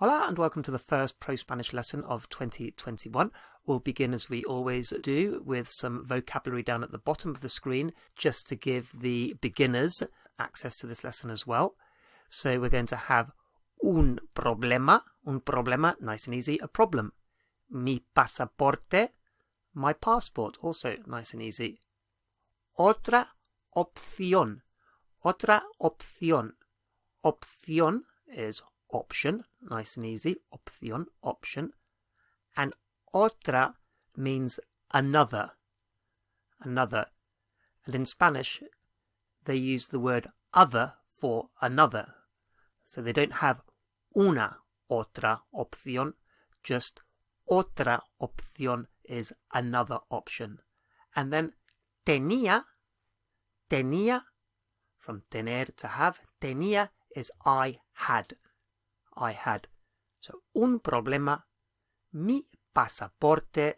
Hola and welcome to the first Pro-Spanish lesson of 2021. We'll begin as we always do with some vocabulary down at the bottom of the screen just to give the beginners access to this lesson as well. So we're going to have un problema, nice and easy, a problem. Mi pasaporte, my passport, also nice and easy. Otra opción, opción is option, nice and easy, opción, option. And otra means another. And in Spanish, they use the word other for another. So they don't have una otra opción, just otra opción is another option. And then tenía, from tener to have, tenía is I had. So, un problema, mi pasaporte,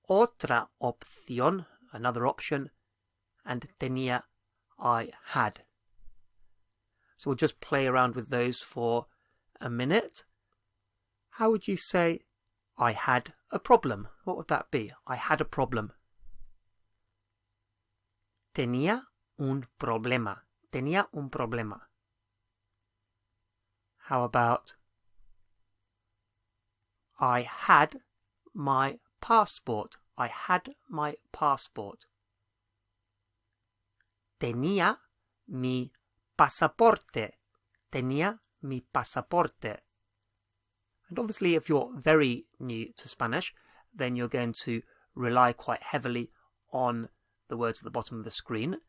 otra opción, another option, and tenía, I had. So we'll just play around with those for a minute. How would you say, I had a problem? What would that be? I had a problem. Tenía un problema. How about I had my passport? Tenía mi pasaporte. And obviously, if you're very new to Spanish, then you're going to rely quite heavily on the words at the bottom of the screen.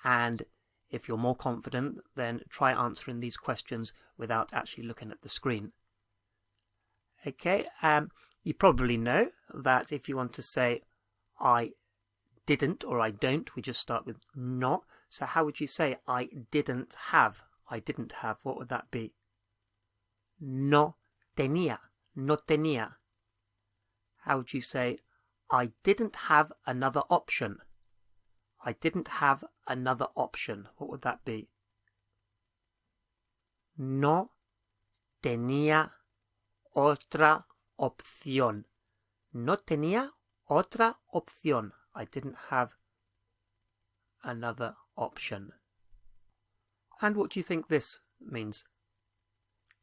And if you're more confident, then try answering these questions without actually looking at the screen. Okay, you probably know that if you want to say I didn't or I don't, we just start with no. So how would you say I didn't have? What would that be? No tenía. How would you say I didn't have another option? What would that be? No tenía otra opción. I didn't have another option. And what do you think this means?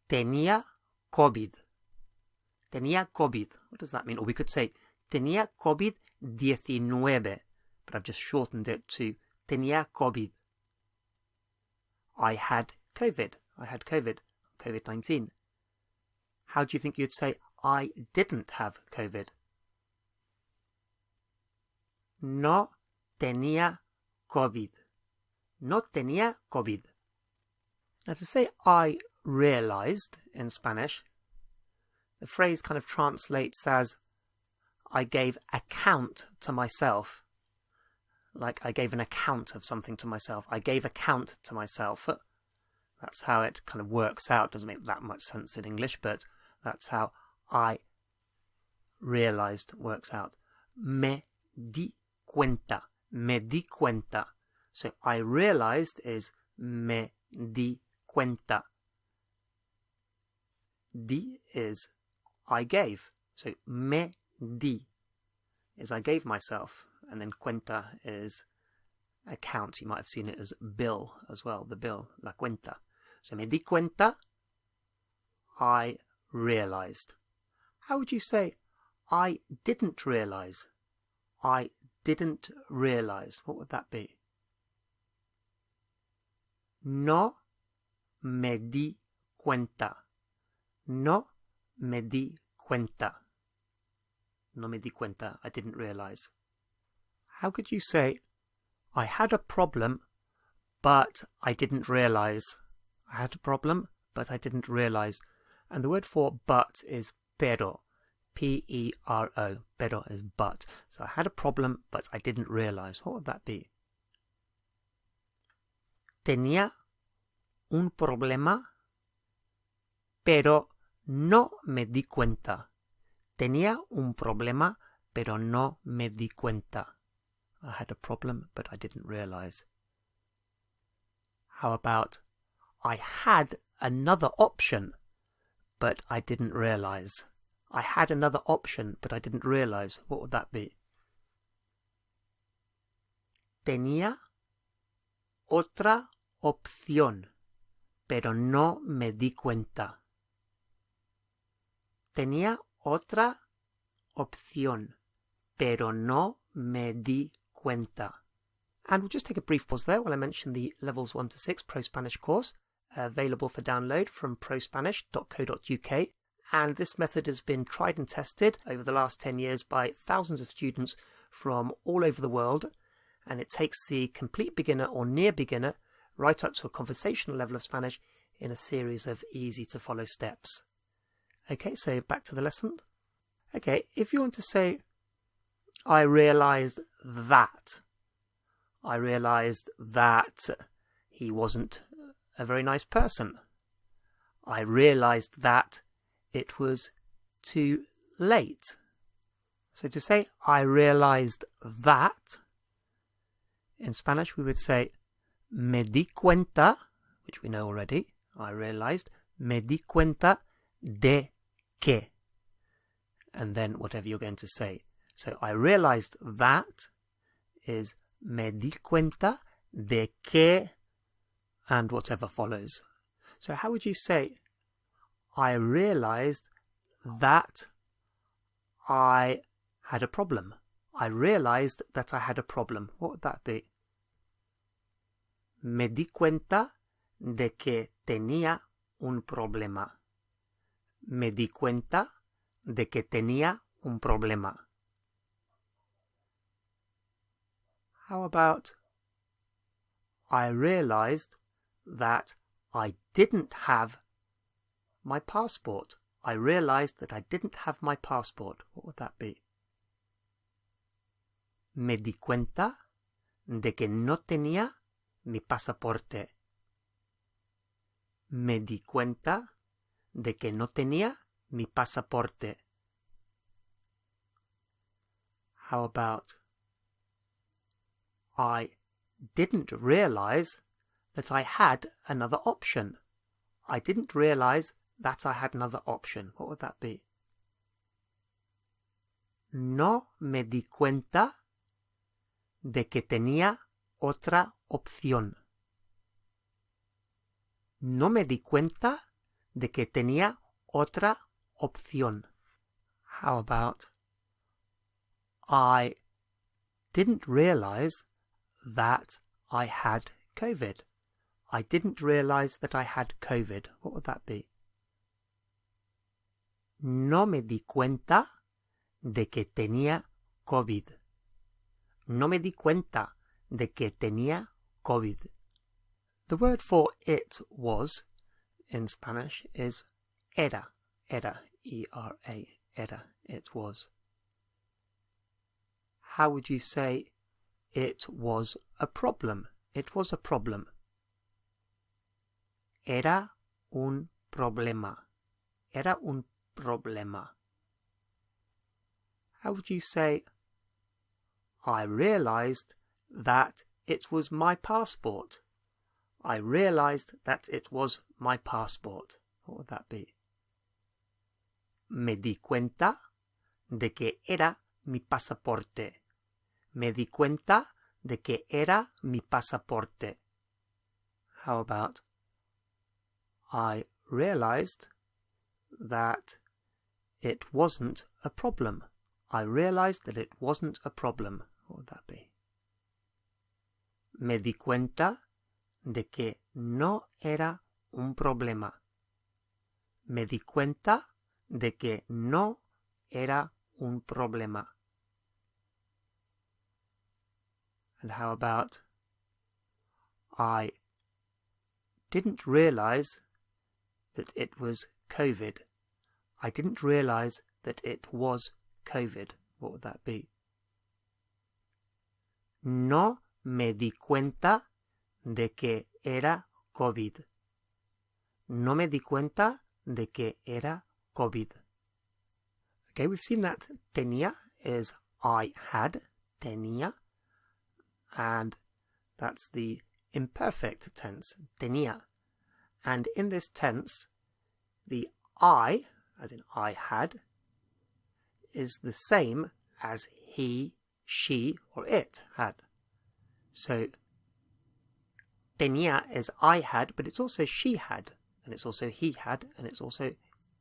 Tenía COVID. What does that mean? Or we could say tenía COVID-19. But I've just shortened it to tenía COVID. I had COVID. COVID-19. How do you think you'd say I didn't have COVID? No tenía COVID. Now to say I realized in Spanish, the phrase kind of translates as I gave account to myself. Like I gave an account of something to myself. I gave account to myself. That's how it kind of works out. Doesn't make that much sense in English, but that's how I realized works out. Me di cuenta. So I realized is me di cuenta. Di is I gave. So me di is I gave myself. And then cuenta is account. You might have seen it as bill as well. The bill, la cuenta. So me di cuenta, I realized. How would you say I didn't realize? What would that be? No me di cuenta. I didn't realize. How could you say, I had a problem, but I didn't realize? And the word for but is pero. P-E-R-O. Pero is but. So I had a problem, but I didn't realize. What would that be? Tenía un problema, pero no me di cuenta. Tenía un problema, pero no me di cuenta. I had a problem, but I didn't realize. How about I had another option, but I didn't realize. I had another option, but I didn't realize. What would that be? Tenía otra opción, pero no me di cuenta. Tenía otra opción, pero no me di cuenta. And we'll just take a brief pause there while I mention the Levels 1 to 6 ProSpanish course, available for download from prospanish.co.uk. And this method has been tried and tested over the last 10 years by thousands of students from all over the world. And it takes the complete beginner or near beginner right up to a conversational level of Spanish in a series of easy to follow steps. Okay, so back to the lesson. Okay, if you want to say, I realized that he wasn't a very nice person. I realized that it was too late. So to say, I realized that, in Spanish we would say, me di cuenta, which we know already, I realized, me di cuenta de que. And then whatever you're going to say. So I realized that is me di cuenta de que, and whatever follows. So how would you say, I realized that I had a problem? I realized that I had a problem. What would that be? Me di cuenta de que tenía un problema. Me di cuenta de que tenía un problema. How about, I realized that I didn't have my passport. I realized that I didn't have my passport. What would that be? Me di cuenta de que no tenía mi pasaporte. Me di cuenta de que no tenía mi pasaporte. How about, I didn't realize that I had another option. I didn't realize that I had another option. What would that be? No me di cuenta de que tenía otra opción. No me di cuenta de que tenía otra opción. How about, I didn't realize that I had COVID. I didn't realize that I had COVID. What would that be? No me di cuenta de que tenía COVID. No me di cuenta de que tenía COVID. The word for it was in Spanish is era. Era. E-R-A. Era. It was. How would you say it was a problem? It was a problem. Era un problema. Era un problema. How would you say, I realized that it was my passport? I realized that it was my passport. What would that be? Me di cuenta de que era mi pasaporte. Me di cuenta de que era mi pasaporte. How about, I realized that it wasn't a problem. I realized that it wasn't a problem. What would that be? Me di cuenta de que no era un problema. Me di cuenta de que no era un problema. And how about, I didn't realize that it was COVID. I didn't realize that it was COVID. What would that be? No me di cuenta de que era COVID. No me di cuenta de que era COVID. Okay, we've seen that tenía is I had, tenía, and that's the imperfect tense, tenía. And in this tense, the I, as in I had, is the same as he, she, or it had. So tenía is I had, but it's also she had, and it's also he had, and it's also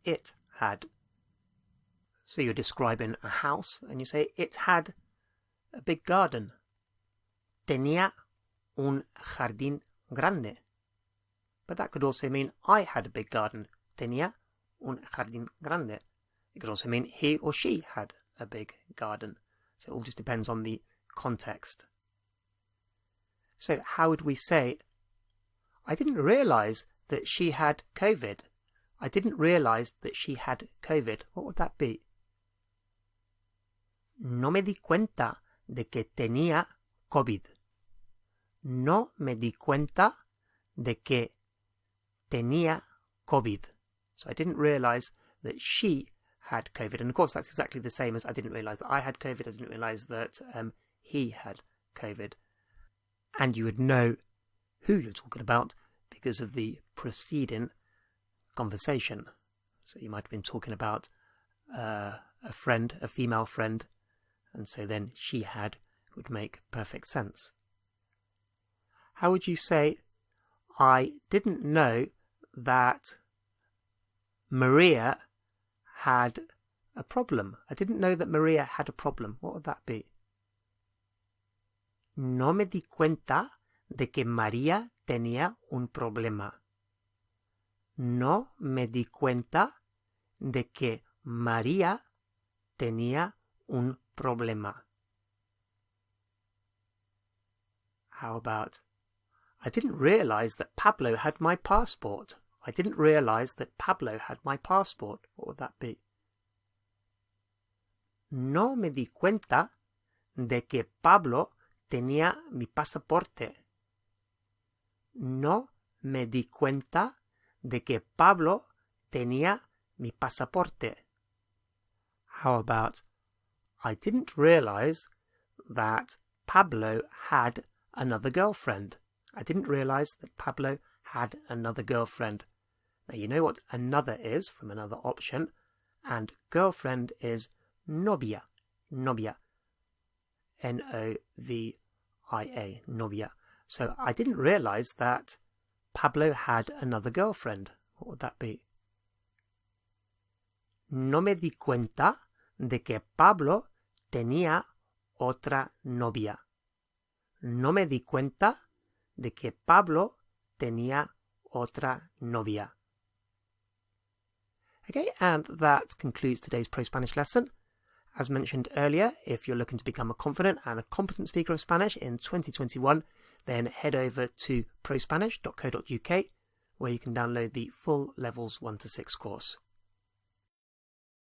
it had. So you're describing a house, and you say it had a big garden. Tenía un jardín grande. But that could also mean I had a big garden. Tenía un jardín grande. It could also mean he or she had a big garden. So it all just depends on the context. So how would we say, I didn't realize that she had COVID. I didn't realize that she had COVID. What would that be? No me di cuenta de que tenía COVID. No me di cuenta de que tenía COVID. So I didn't realize that she had COVID. And of course, that's exactly the same as I didn't realize that I had COVID. I didn't realize that he had COVID. And you would know who you're talking about because of the preceding conversation. So you might have been talking about a friend, a female friend, and so then she had would make perfect sense. How would you say, I didn't know that Maria had a problem? I didn't know that Maria had a problem. What would that be? No me di cuenta de que María tenía un problema. No me di cuenta de que María tenía un problema. How about, I didn't realize that Pablo had my passport. I didn't realize that Pablo had my passport. What would that be? No me di cuenta de que Pablo tenía mi pasaporte. No me di cuenta de que Pablo tenía mi pasaporte. How about, I didn't realize that Pablo had another girlfriend. I didn't realize that Pablo had another girlfriend. Now you know what another is from another option, and girlfriend is novia. Novia. N-O-V-I-A. Novia. So I didn't realize that Pablo had another girlfriend. What would that be? No me di cuenta de que Pablo tenía otra novia. No me di cuenta de que Pablo tenía otra novia. Okay, and that concludes today's ProSpanish lesson. As mentioned earlier, if you're looking to become a confident and a competent speaker of Spanish in 2021, then head over to prospanish.co.uk where you can download the full Levels 1 to 6 course.